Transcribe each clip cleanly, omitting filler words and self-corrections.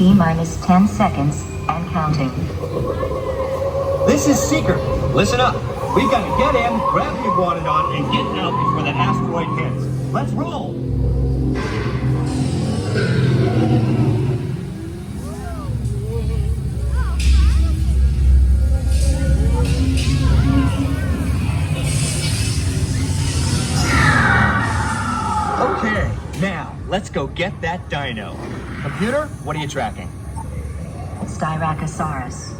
T-minus 10 seconds and counting. This is Seeker. Listen up. We've got to get in, grab the iguanodon, and get out before that asteroid hits. Let's roll! Okay, now, let's go get that dino. Computer, what are you tracking? Styracosaurus.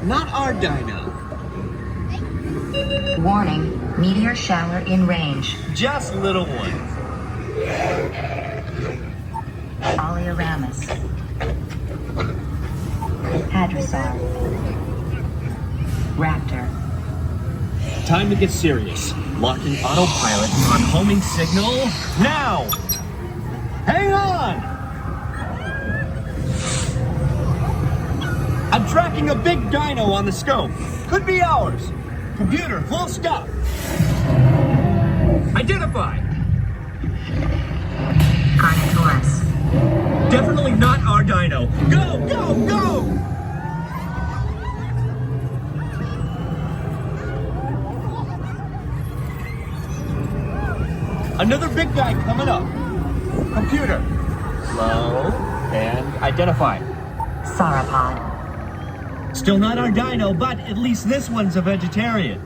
Not our dino. Warning, meteor shower in range. Just little ones. Oleoramus. Hadrosaur. Raptor. Time to get serious. Locking autopilot on homing signal now! Hang on! I'm tracking a big dino on the scope. Could be ours. Computer, full stop. Identify. Carnotaurus. Definitely not our dino. Go, go, go! Another big guy coming up. Computer. Slow and identify. Sauropod. Still not our dino, but at least this one's a vegetarian.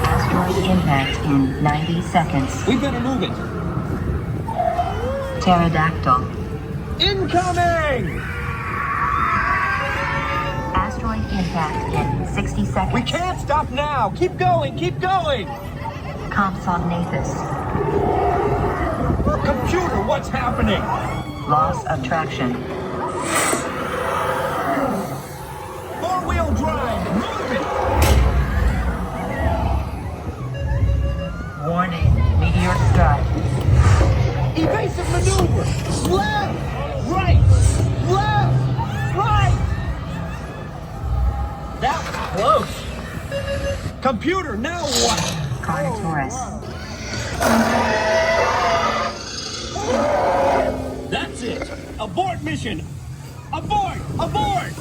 Asteroid impact in 90 seconds. We better move it. Pterodactyl. Incoming! Asteroid impact in 60 seconds. We can't stop now. Keep going, keep going. Compsognathus. Computer, what's happening? Loss of traction. Four-wheel drive, move it! Warning, meteor strike. Evasive maneuver! Left! Right! Left! Right! That was close! Computer, now what? Carnotaurus. That's it! Abort mission! Abort! Abort!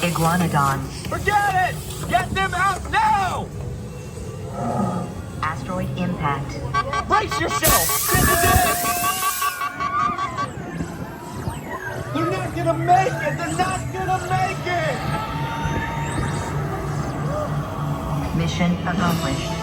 Iguanodon. Forget it! Get them out now! Asteroid impact. Brace yourself! This is it! They're not gonna make it! They're not gonna make it! Mission accomplished.